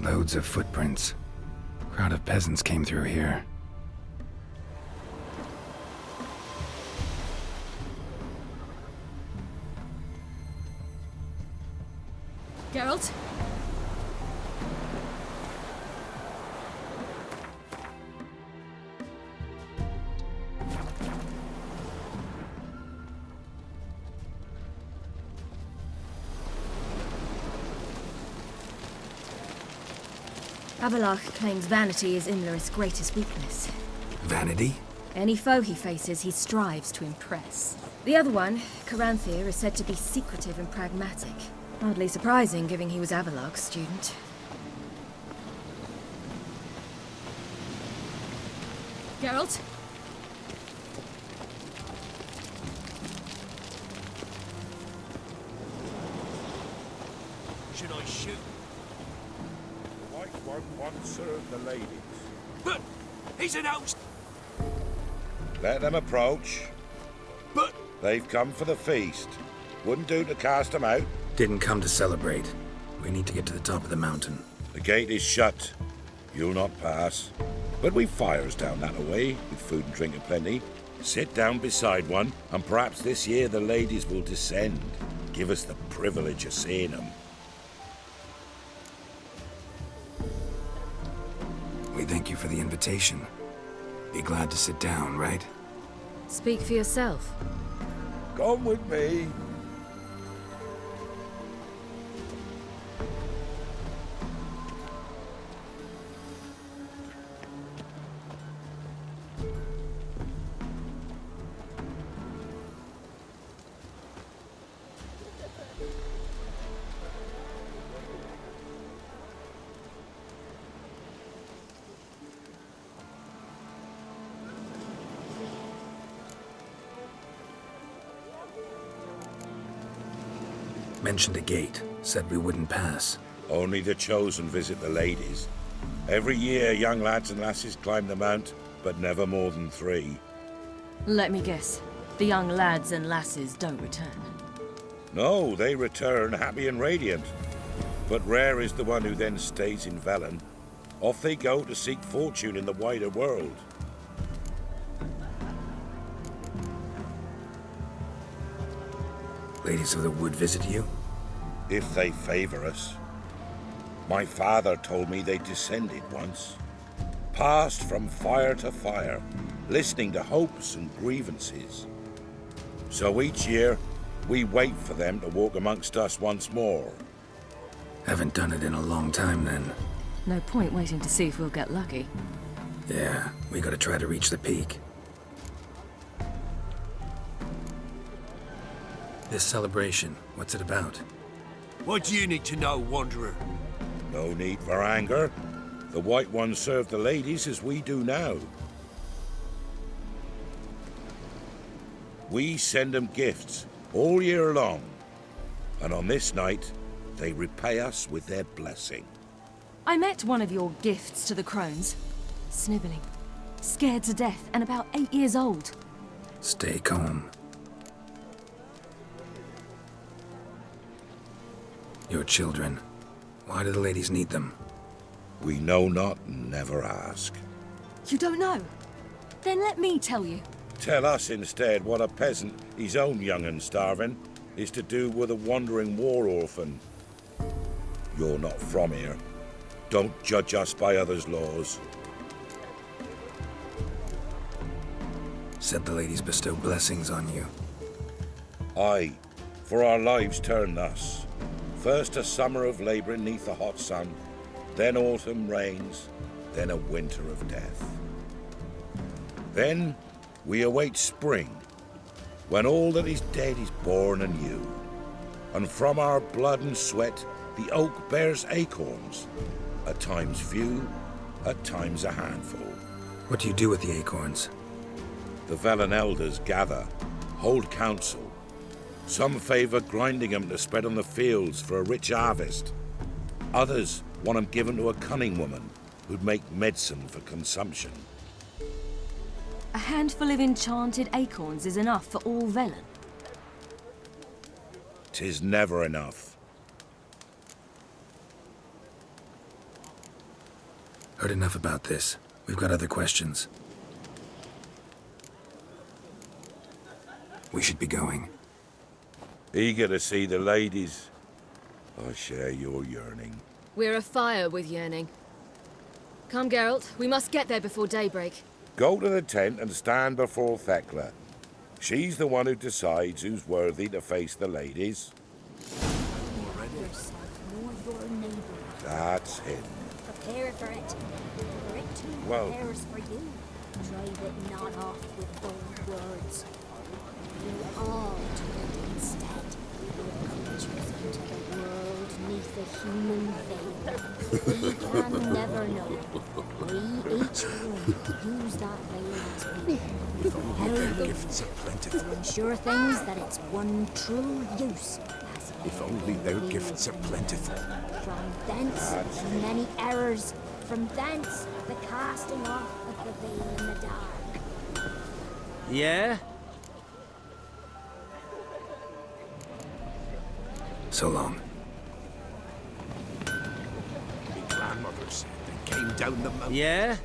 Loads of footprints. Crowd of peasants came through here. Geralt? Avallac'h claims vanity is Imlerith's greatest weakness. Vanity? Any foe he faces, he strives to impress. The other one, Caranthir, is said to be secretive and pragmatic. Hardly surprising, given he was Avallac'h's student. Geralt? Should I shoot? The White One once served the ladies. But he's announced. Let them approach. But They've come for the feast. Wouldn't do to cast them out. Didn't come to celebrate. We need to get to the top of the mountain. The gate is shut. You'll not pass. But we've fires down that way, with food and drink aplenty. Sit down beside one, and perhaps this year the ladies will descend. Give us the privilege of seeing them. We thank you for the invitation. Be glad to sit down, right? Speak for yourself. Come with me. Mentioned a gate. Said we wouldn't pass. Only the chosen visit the ladies. Every year, young lads and lasses climb the mount, but never more than 3. Let me guess. The young lads and lasses don't return. No, they return happy and radiant. But rare is the one who then stays in Velen. Off they go to seek fortune in the wider world. Ladies of the Wood visit you? If they favor us. My father told me they descended once. Passed from fire to fire, listening to hopes and grievances. So each year, we wait for them to walk amongst us once more. Haven't done it in a long time then. No point waiting to see if we'll get lucky. Yeah, we gotta try to reach the peak. This celebration, what's it about? what do you need to know, Wanderer? No need for anger. The White Ones serve the ladies as we do now. We send them gifts all year long. And on this night, they repay us with their blessing. I met one of your gifts to the crones. Sniveling. Scared to death and about 8 years old. Stay calm. Your children. Why do the ladies need them? We know not and never ask. You don't know? Then let me tell you. Tell us instead what a peasant, his own young and starving, is to do with a wandering war orphan. You're not from here. Don't judge us by others' laws. Said the ladies bestow blessings on you. Aye, for our lives turn thus. First a summer of labouring neath the hot sun, then autumn rains, then a winter of death. Then we await spring, when all that is dead is born anew. And from our blood and sweat the oak bears acorns, at times few, at times a handful. What do you do with the acorns? The Velen elders gather, hold council. Some favour grinding them to spread on the fields for a rich harvest. Others want them given to a cunning woman who'd make medicine for consumption. A handful of enchanted acorns is enough for all Velen. 'Tis never enough. Heard enough about this. We've got other questions. We should be going. Eager to see the ladies. I share your yearning. We're afire with yearning. Come, Geralt. We must get there before daybreak. Go to the tent and stand before Thekla. She's the one who decides who's worthy to face the ladies. Yourself nor your neighbour. That's him. Prepare for it. For it too Well- prepares for you. Drive it not off with bold words. You all do it instead. Creatures into the world neath a human veil. We can never know. We each one use that veil as we will. Held the Gifts are plentiful. to ensure things that it's one true use. As If only their gifts are plentiful. from thence, many errors. From thence, the casting off of the veil in the dark. Yeah? So long. My grandmother said they came down the mountain. Yeah?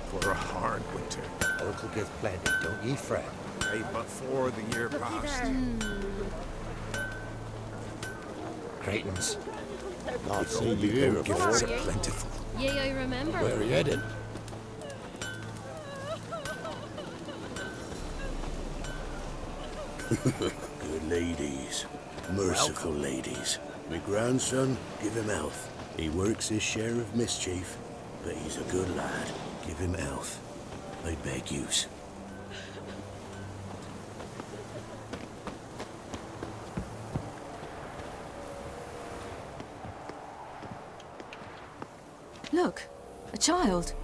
For a hard winter. Uncle give plenty, don't ye fret. Hey, but for the year past. Creighton's. Not If seen only you here their before. gifts are plentiful. Yeah, I remember. Where are you headed? Good ladies. Merciful ladies. My grandson, give him health. He works his share of mischief, but he's a good lad. Give him health. I beg yous. Look, a child.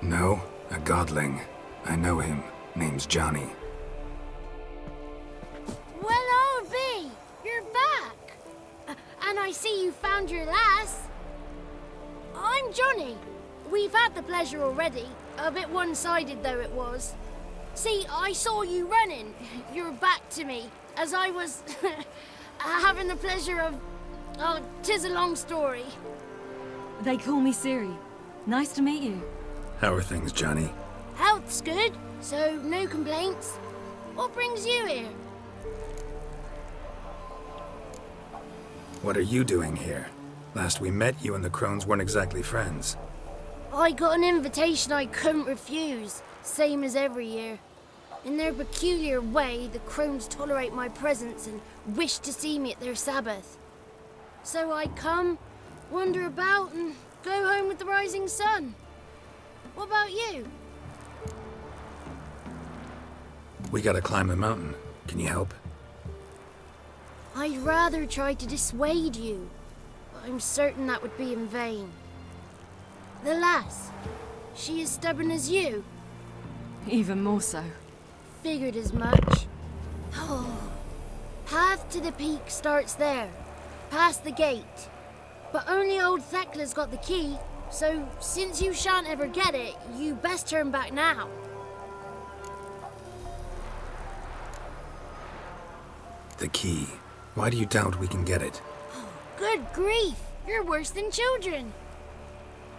No, a godling. I know him. Name's Johnny. Well, Olvi, you're back. And I see you found your lass. I'm Johnny. We've had the pleasure already. A bit one-sided though it was. See, I saw you running. Your back to me. As I was having the pleasure of... Oh, 'tis a long story. They call me Ciri. Nice to meet you. How are things, Johnny? Health's good, so no complaints. What brings you here? What are you doing here? Last we met, you and the Crones weren't exactly friends. I got an invitation I couldn't refuse, same as every year. In their peculiar way, the Crones tolerate my presence and wish to see me at their Sabbath. So I come, wander about, and go home with the rising sun. What about you? We gotta climb a mountain. Can you help? I'd rather try to dissuade you, but I'm certain that would be in vain. The lass, she as stubborn as you. Even more so. Figured as much. Path to the peak starts there, past the gate. But only old Thekla's got the key, so since you shan't ever get it, you best turn back now. The key. Why do you doubt we can get it? Good grief, you're worse than children.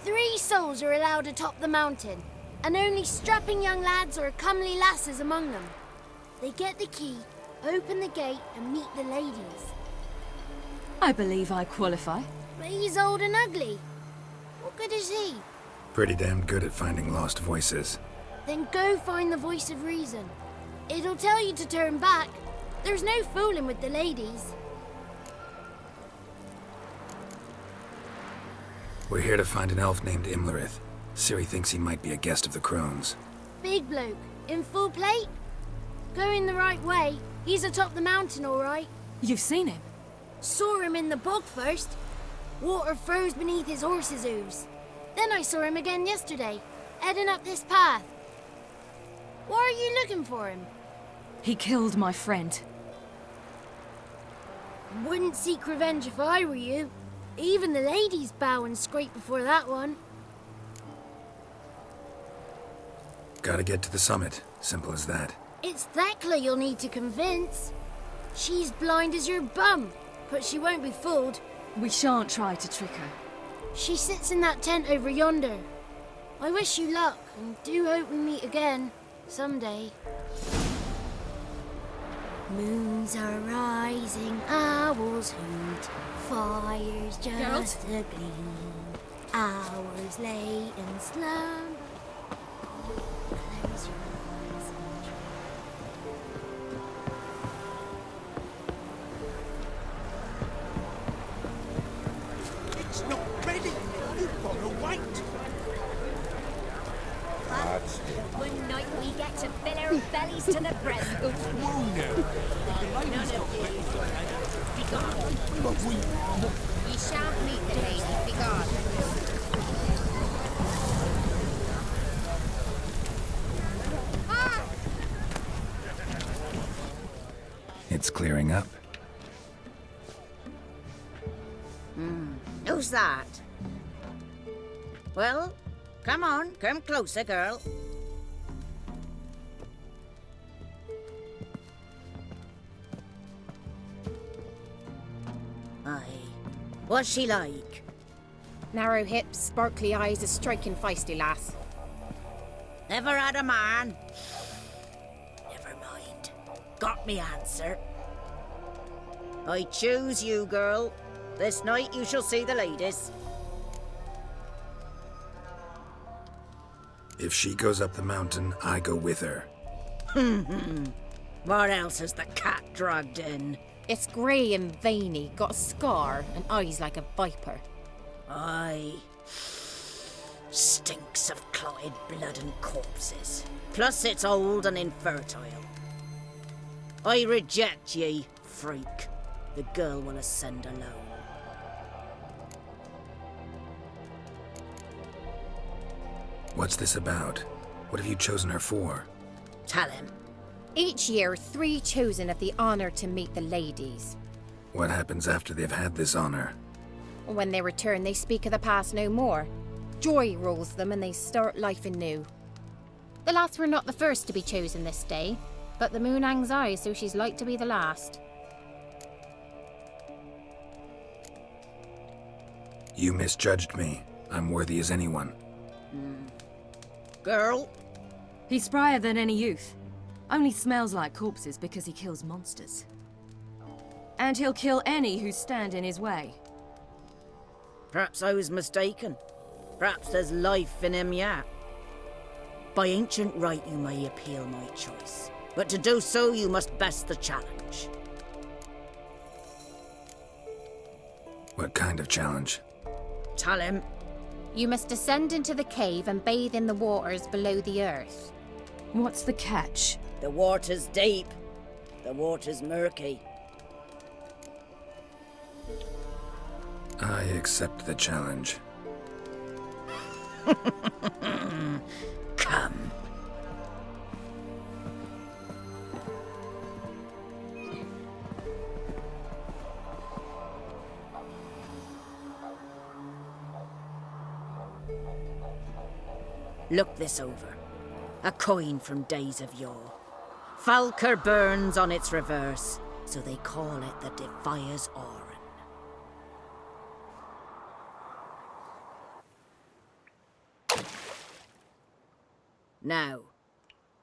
3 souls are allowed atop the mountain, and only strapping young lads or comely lasses among them. They get the key, open the gate, and meet the ladies. I believe I qualify. But he's old and ugly. What good is he? Pretty damn good at finding lost voices. Then go find the voice of reason. It'll tell you to turn back. There's no fooling with the ladies. We're here to find an elf named Imlerith. Ciri thinks he might be a guest of the Crones. Big bloke, in full plate. Going the right way. He's atop the mountain, all right. You've seen him? Saw him in the bog first. Water froze beneath his horse's hooves. Then I saw him again yesterday, heading up this path. Why are you looking for him? He killed my friend. Wouldn't seek revenge if I were you. Even the ladies bow and scrape before that one. Gotta get to the summit. Simple as that. It's Thekla you'll need to convince. She's blind as your bum, but she won't be fooled. We shan't try to trick her. She sits in that tent over yonder. I wish you luck, and do hope we meet again, someday. Moons are rising, owls hoot, fires just a gleam, hours lay in slumber. Close your eyes and It's not ready. You've got to wait. That's One night we get to fill our bellies to the brim. Whoa now. The lady's got But we... You shan't meet the lady, begone. It's clearing up. Who's that? Well, come on, come closer, girl. Aye. What's she like? Narrow hips, sparkly eyes, a striking feisty lass. Never had a man? Never mind. Got me answer. I choose you, girl. This night you shall see the ladies. If she goes up the mountain, I go with her. What else has the cat dragged in? It's grey and veiny, got a scar, and eyes like a viper. Aye. Stinks of clotted blood and corpses. Plus it's old and infertile. I reject ye, freak. The girl will ascend alone. What's this about? What have you chosen her for? Tell him. Each year, 3 chosen have the honour to meet the ladies. What happens after they've had this honor? When they return, they speak of the past no more. Joy rules them and they start life anew. The lass were not the first to be chosen this day, but the moon hangs high, so she's like to be the last. You misjudged me. I'm worthy as anyone. Girl, He's sprier than any youth. Only smells like corpses because he kills monsters. And he'll kill any who stand in his way. perhaps I was mistaken. Perhaps there's life in him yet. By ancient right you may appeal my choice, but to do so you must best the challenge. What kind of challenge? Tell him. You must descend into the cave and bathe in the waters below the earth. What's the catch? The water's deep. The water's murky. I accept the challenge. Come. Look this over. A coin from days of yore. Falker burns on its reverse, so they call it the Defier's Oran. Now,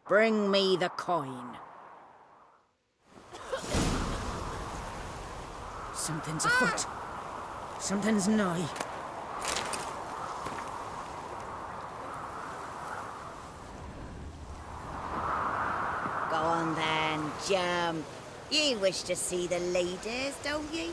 bring me the coin. Something's afoot. Something's nigh. Go on then, jump. You wish to see the ladies, don't you?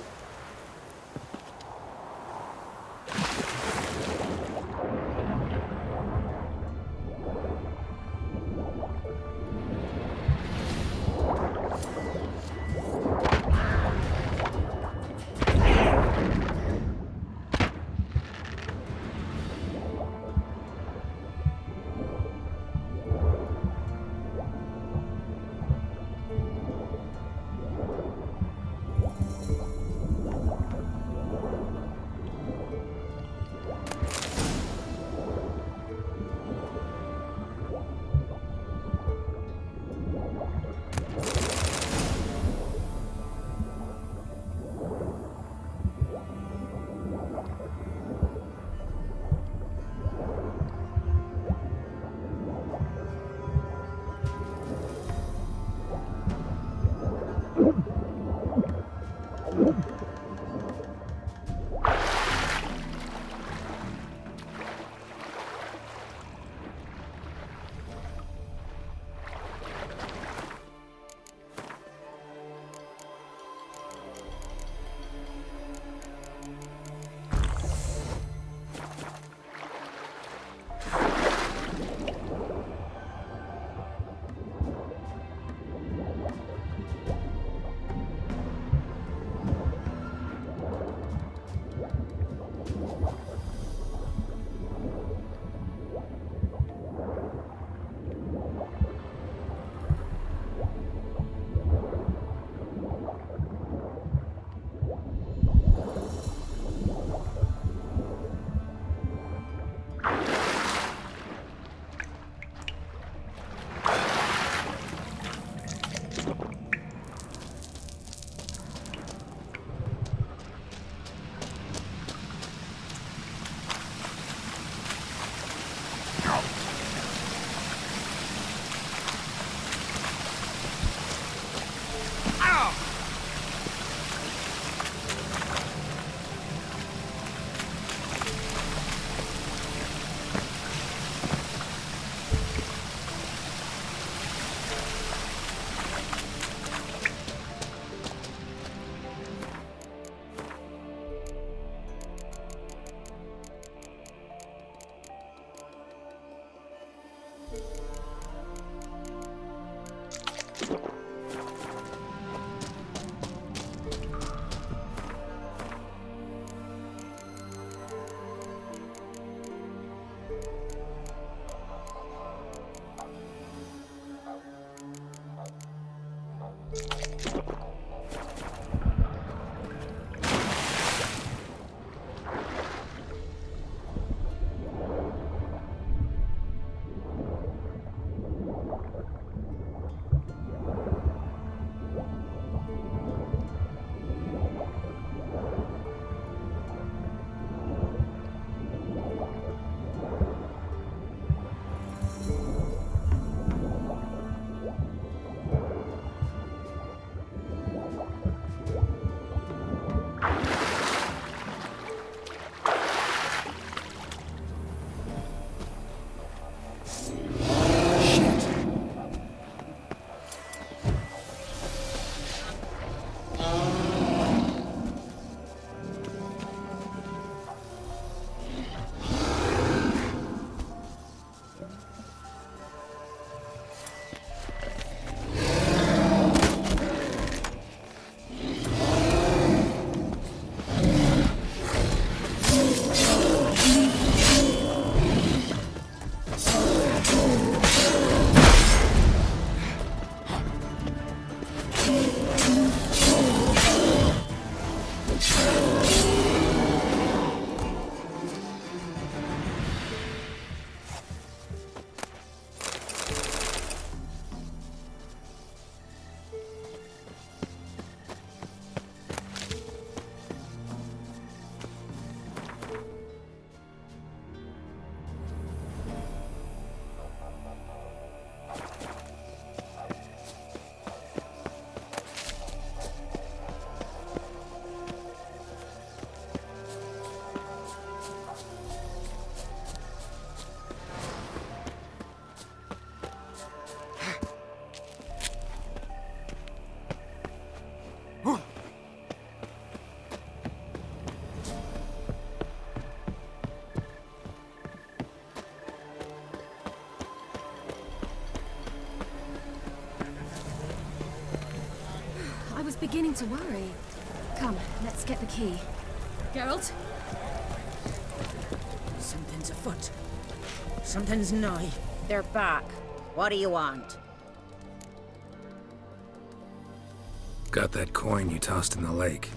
beginning to worry. Come, let's get the key. Geralt? Something's afoot. Something's nigh. They're back. What do you want? Got that coin you tossed in the lake.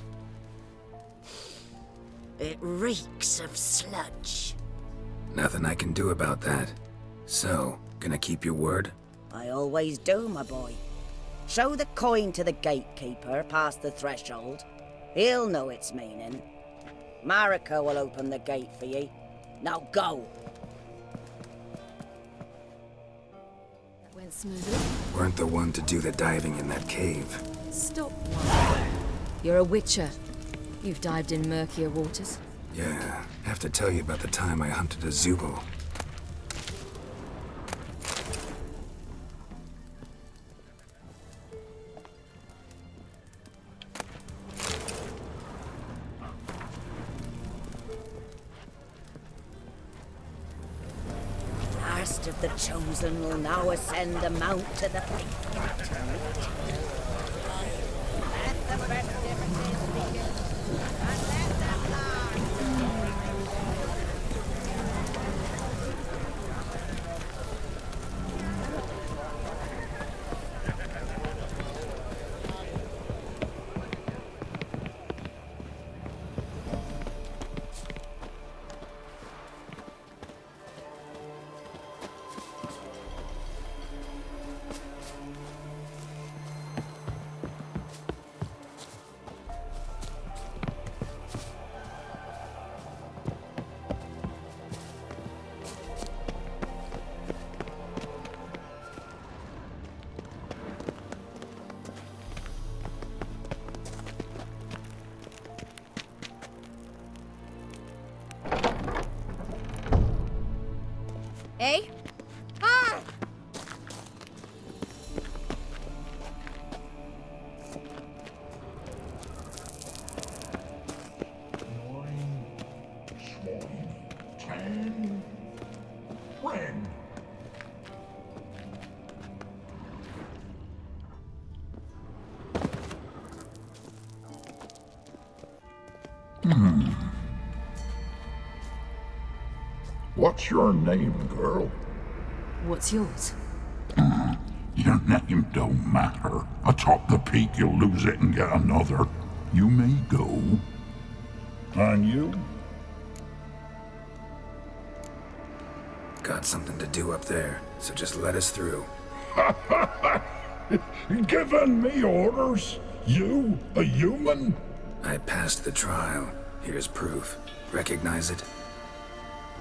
It reeks of sludge. Nothing I can do about that. So, gonna keep your word? I always do, my boy. Show the coin to the gatekeeper past the threshold. He'll know its meaning. Marika will open the gate for ye. Now go! That went smoothly. Weren't the one to do the diving in that cave. Stop. You're a witcher. You've dived in murkier waters. Yeah, have to tell you about the time I hunted a Zoogle. Last of the chosen will now ascend the mount to the peak. Let the festivities begin, and let them learn. Eh? Ah! What's your name, girl? What's yours? Your name don't matter. Atop the peak, you'll lose it and get another. You may go. And you? Got something to do up there, so just let us through. Giving me orders? You, a human? I passed the trial. Here's proof. Recognize it?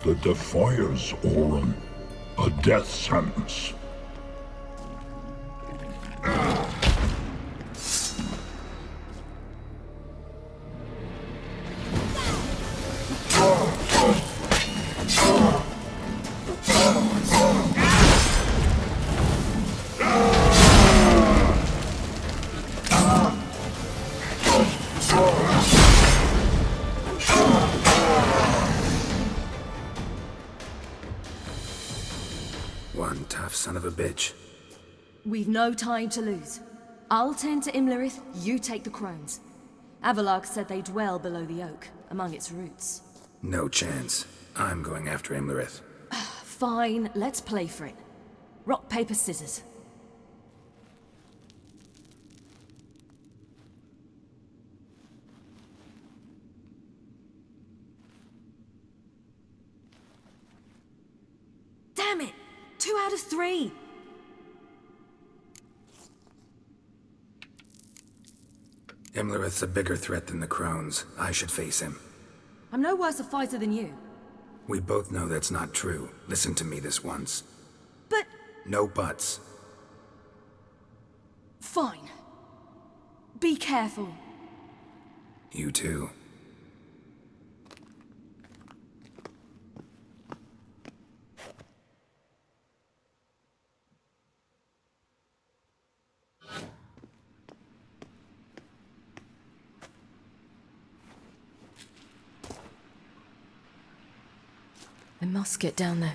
The Defiers, Orin. A death sentence. One tough son of a bitch. We've no time to lose. I'll tend to Imlerith, you take the crones. Avalok said they dwell below the oak, among its roots. No chance. I'm going after Imlerith. Fine, let's play for it. Rock, paper, scissors. Damn it! 2 out of 3! Imlerith's a bigger threat than the crones. I should face him. I'm no worse a fighter than you. We both know that's not true. Listen to me this once. But... No buts. fine. Be careful. You too. I must get down there.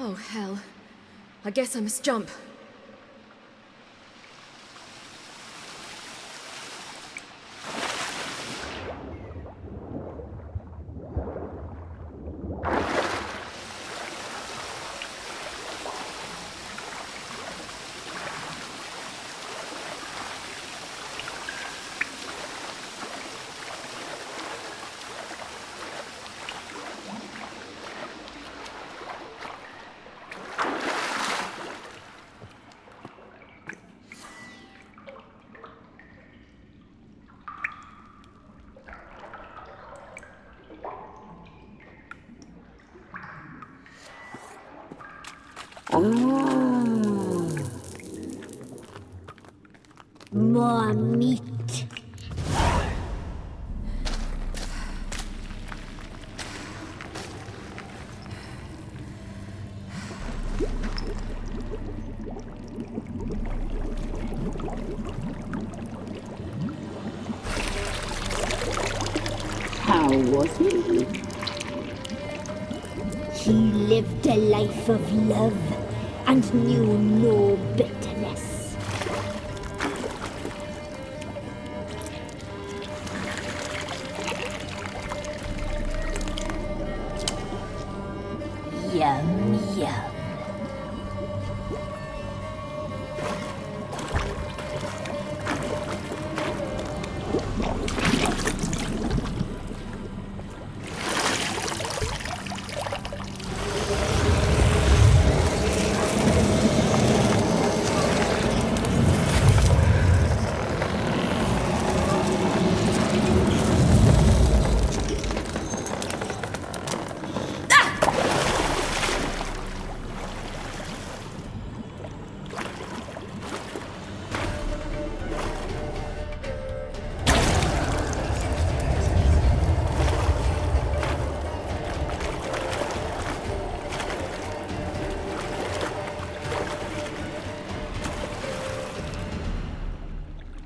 Oh, hell. I guess I must jump. More meat. How was he? He lived a life of love and knew no bitterness. Yum, yum.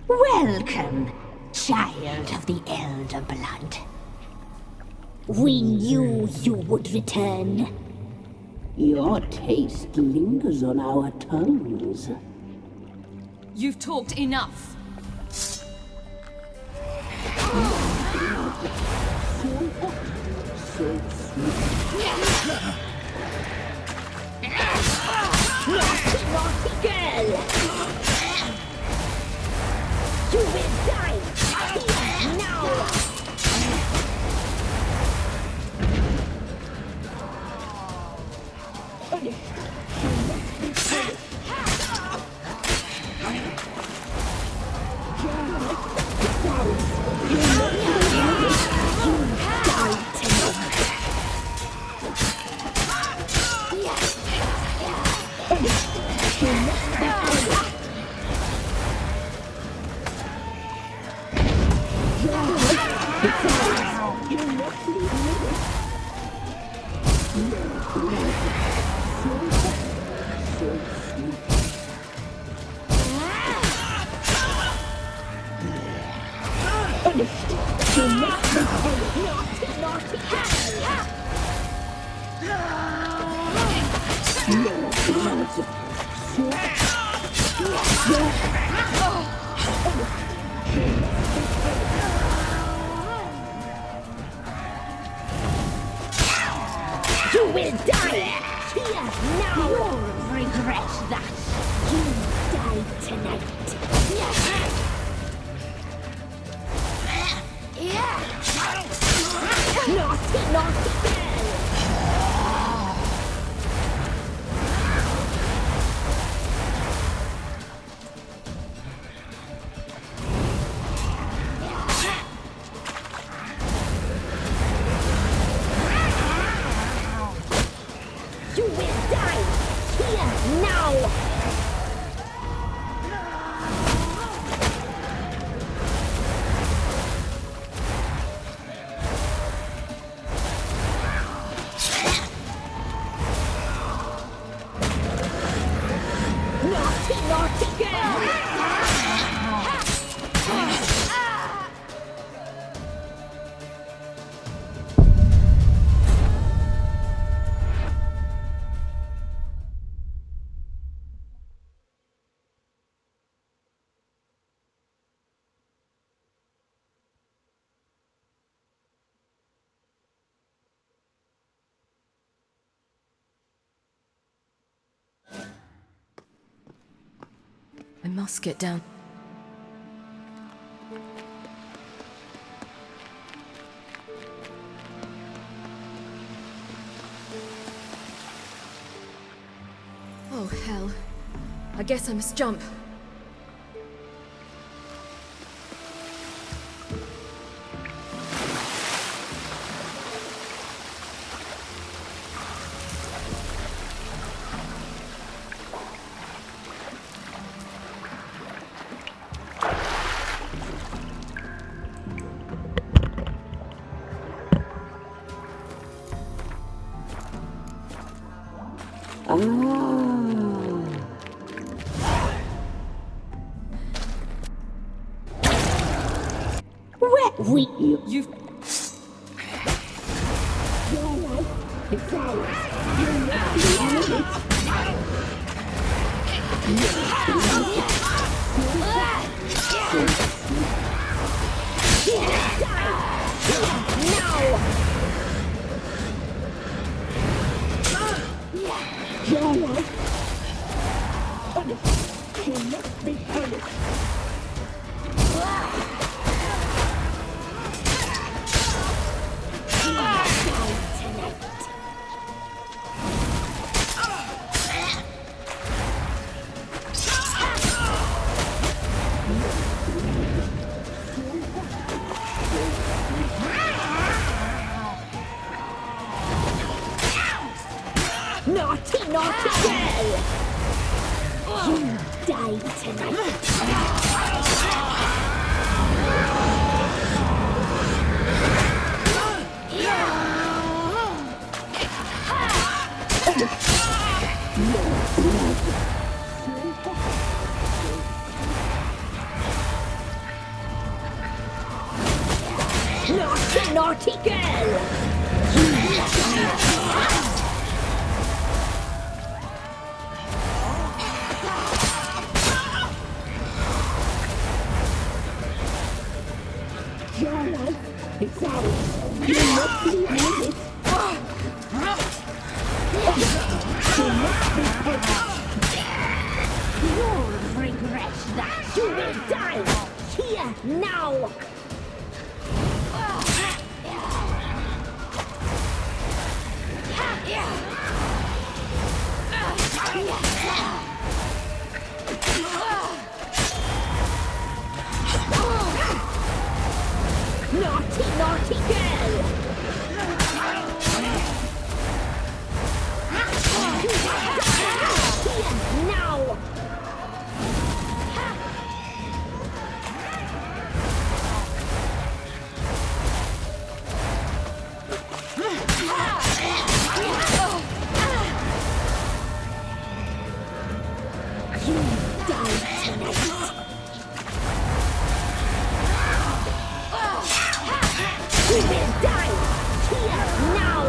Welcome, child of the Elder Blood. We knew you would return. Your taste lingers on our tongues. You've talked enough. Naughty girl! You will die! Here, now! You will die! Here, now! You'll regret that! You die tonight! Naughty, naughty girl! You will die! Here, now! must get down. Oh, hell. I guess I must jump. Wet wheat, You've... Your life is ours. You're not the it. Your life. Punished. You must be punished. Naughty, naughty girl! You die tonight! Naughty, naughty girl! Your life is ours. You must lose it. You must be punished. You'll regret that. You will die here now. Naughty, naughty girl! Here, now! You die tonight! You will die here now!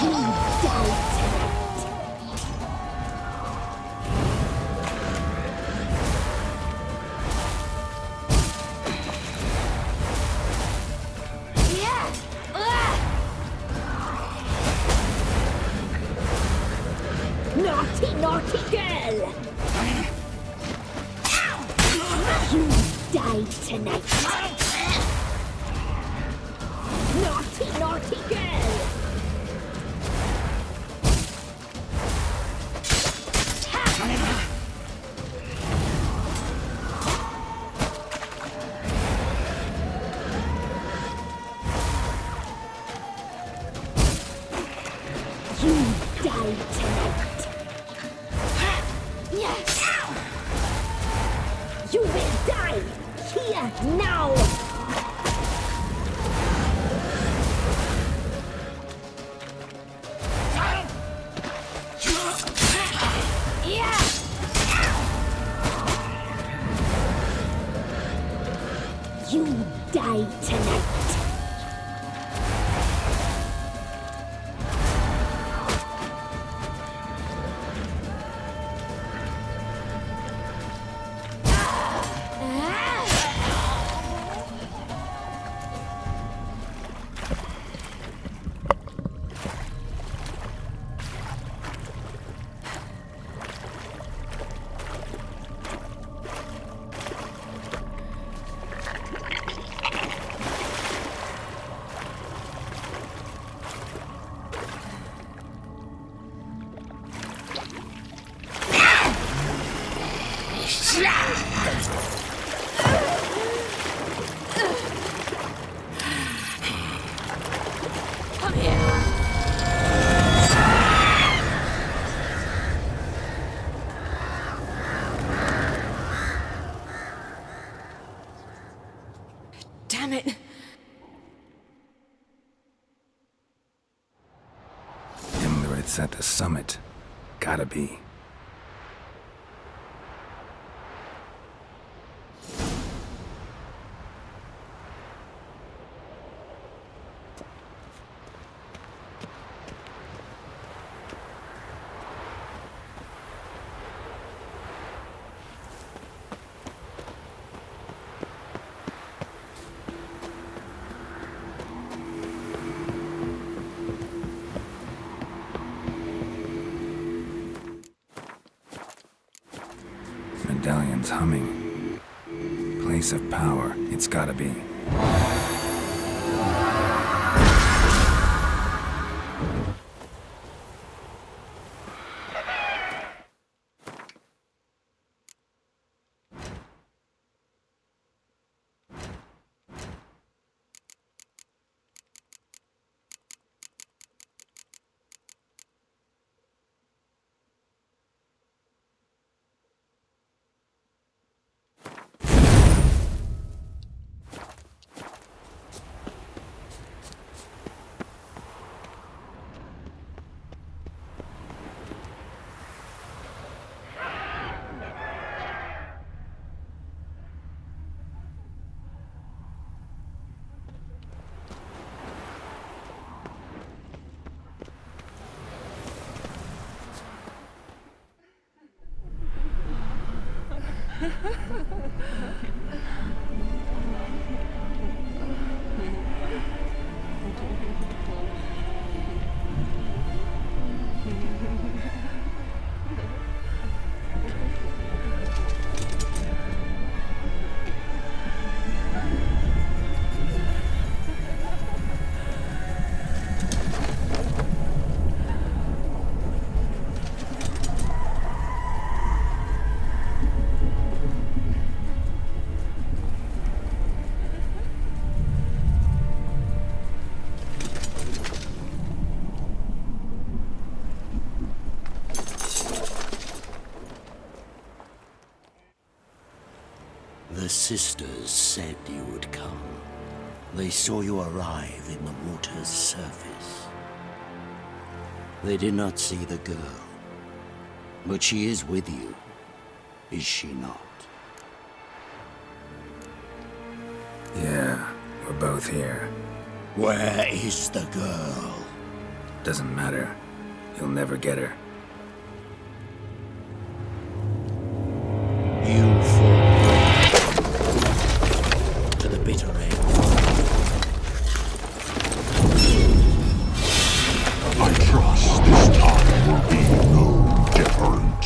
You die tonight! Naughty, naughty girl! You die tonight! Naughty, naughty girl! You die tonight! You will die here now! You die tonight! it. Imlerith's at the summit. Gotta be. Medallion's humming. Place of power, it's gotta be. The sisters said you would come. They saw you arrive in the water's surface. They did not see the girl. But she is with you, is she not? Yeah, we're both here. Where is the girl? Doesn't matter. You'll never get her. You fall to the bitter end. I trust this time will be no different.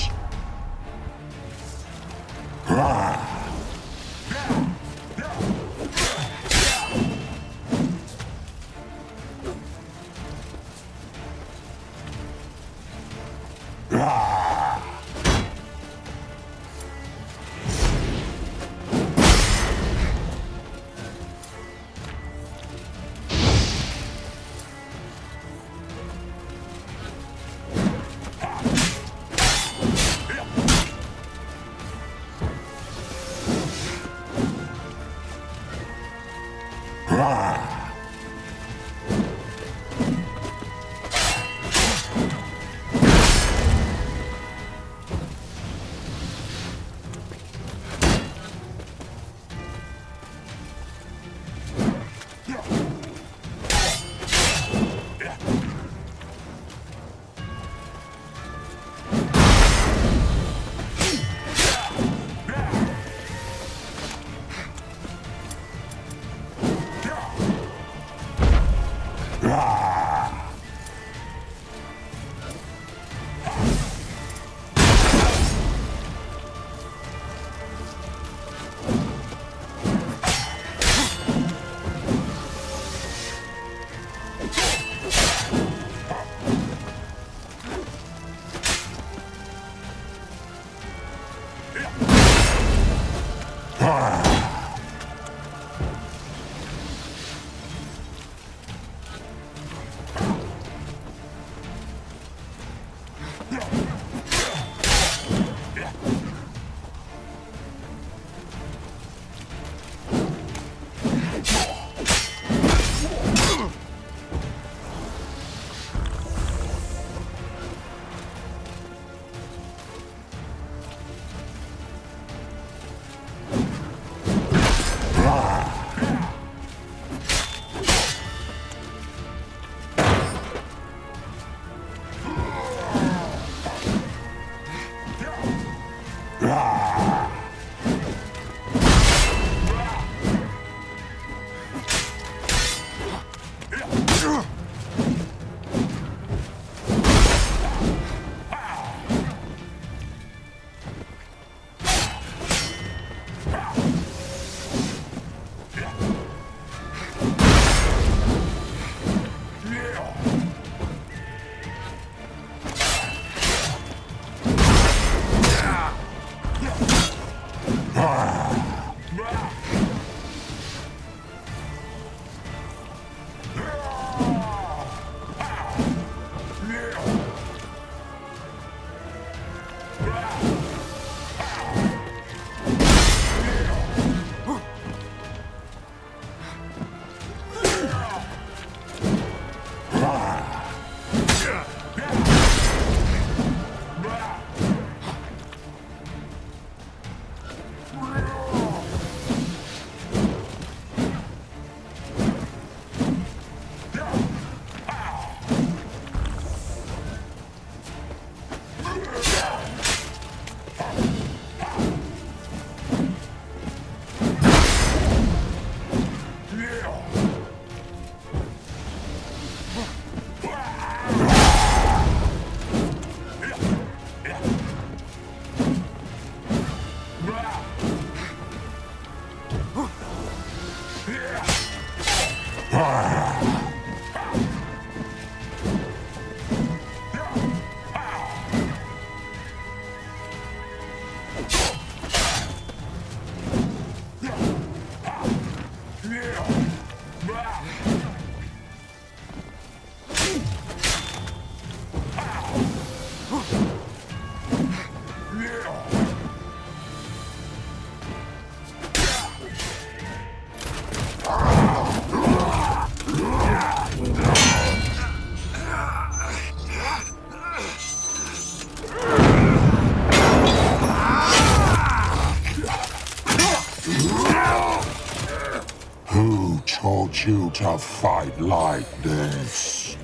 Who taught you to fight like this?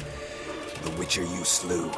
The Witcher you slew.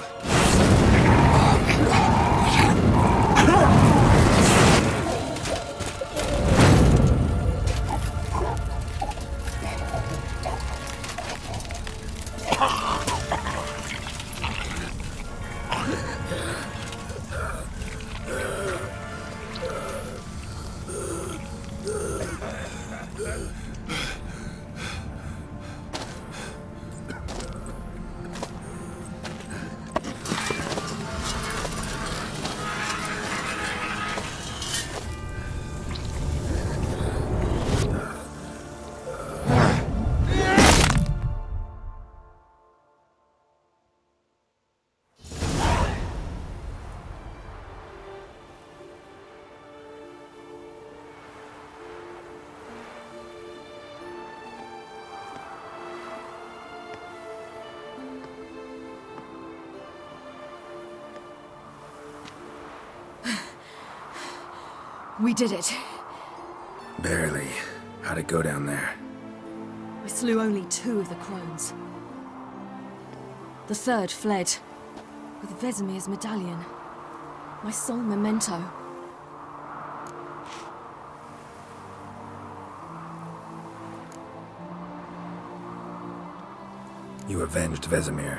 We did it. Barely. How'd it go down there? We slew only 2 of the crones. The third fled, with Vesemir's medallion. My sole memento. You avenged Vesemir.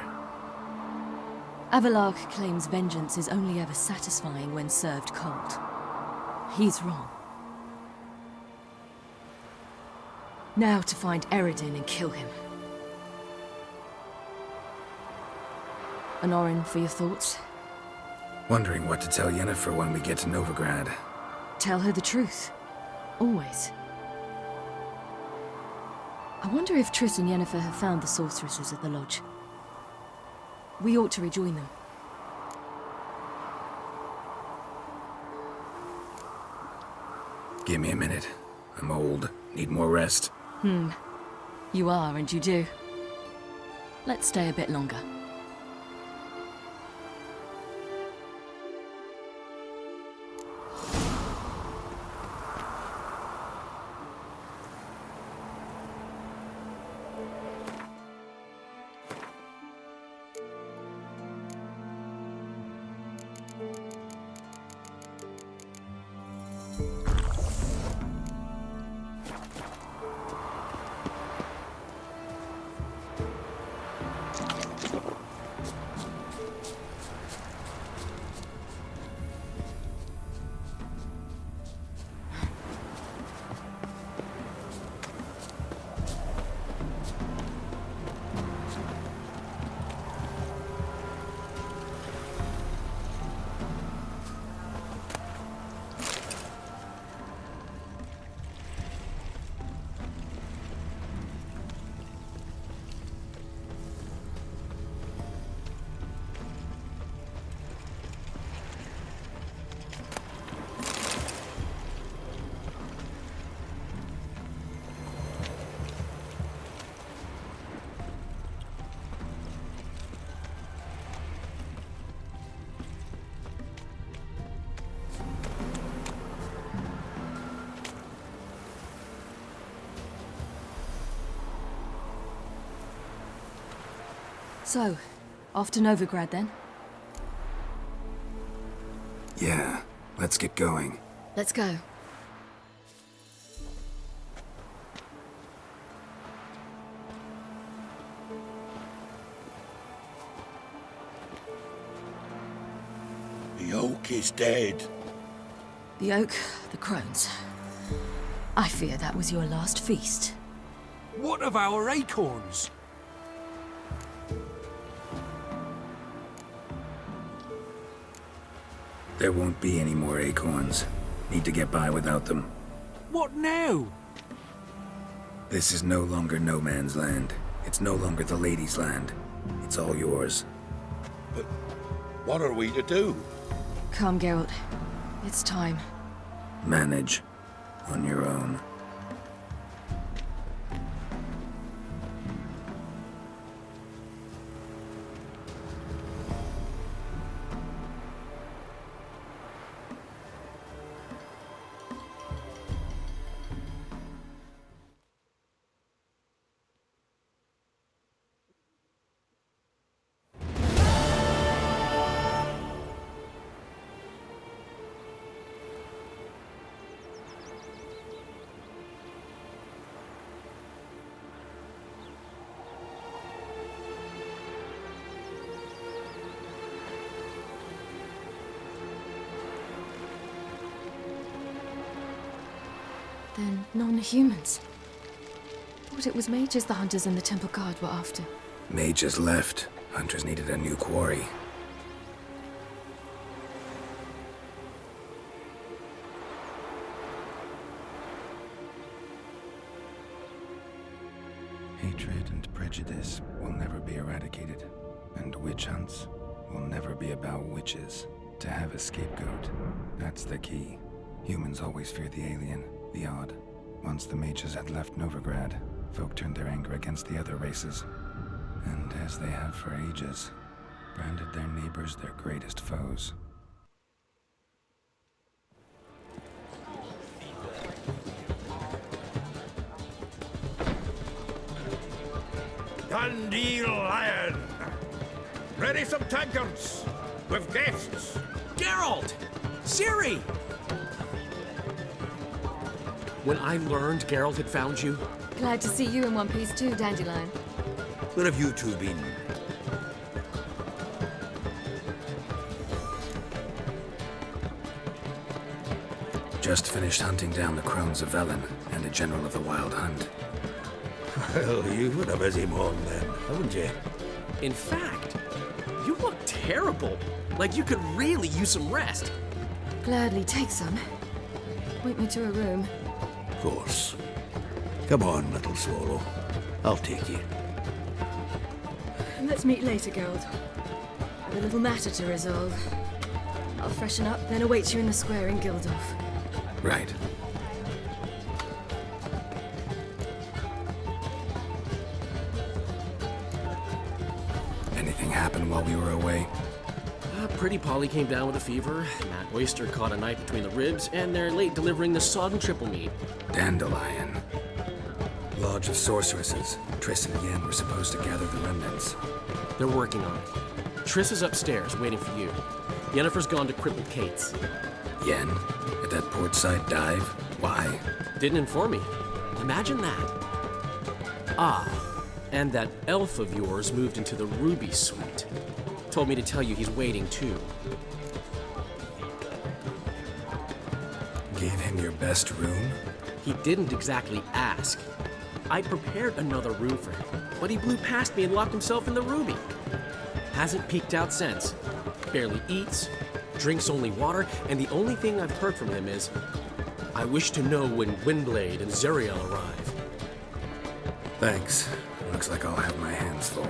Avalark claims vengeance is only ever satisfying when served cold. He's wrong. Now to find Eredin and kill him. Anorin, for your thoughts? Wondering what to tell Yennefer when we get to Novigrad. Tell her the truth. Always. I wonder if Triss and Yennefer have found the sorceresses at the lodge. We ought to rejoin them. Give me a minute. I'm old. Need more rest. You are, and you do. Let's stay a bit longer. So, off to Novigrad then? Yeah, let's get going. Let's go. The oak is dead. The oak, the crones. I fear that was your last feast. What of our acorns? There won't be any more acorns. Need to get by without them. What now? This is no longer no man's land. It's no longer the lady's land. It's all yours. But what are we to do? Come, Geralt. It's time. Manage. On your own. Then non-humans. Thought it was mages the hunters and the temple guard were after. Mages left. Hunters needed a new quarry. Hatred and prejudice will never be eradicated. And witch hunts will never be about witches. To have a scapegoat, that's the key. Humans always fear the alien, the odd. Once the mages had left Novigrad, folk turned their anger against the other races. And as they have for ages, branded their neighbors their greatest foes. Dandelion! Ready some tankards! With guests! Geralt! Ciri! When I learned Geralt had found you, Glad to see you in one piece too, Dandelion. Where have you two been? Just finished hunting down the crones of Velen and a general of the Wild Hunt. Well, you've had a busy morning then, haven't you? in fact, you look terrible. Like you could really use some rest. Gladly take some. Point me to a room. Of course. Come on, little swallow. I'll take you. Let's meet later, Geralt. I've a little matter to resolve. I'll freshen up, then await you in the square in Gildorf. Right. Anything happen while we were away? Pretty Polly came down with a fever. Matt Oyster caught a knife between the ribs, and they're late delivering the sodden triple meat. Dandelion. Lodge of Sorceresses. Triss and Yen were supposed to gather the remnants. They're working on it. Triss is upstairs, waiting for you. Yennefer's gone to Crippled Kate's. Yen? At that portside dive? Why? Didn't inform me. Imagine that. Ah, and that elf of yours moved into the Ruby Suite. Told me to tell you he's waiting too. Gave him your best room? He didn't exactly ask. I prepared another room for him, but he blew past me and locked himself in the Ruby. Hasn't peeked out since. Barely eats, drinks only water, and the only thing I've heard from him is, I wish to know when Windblade and Zuriel arrive. Thanks. Looks like I'll have my hands full.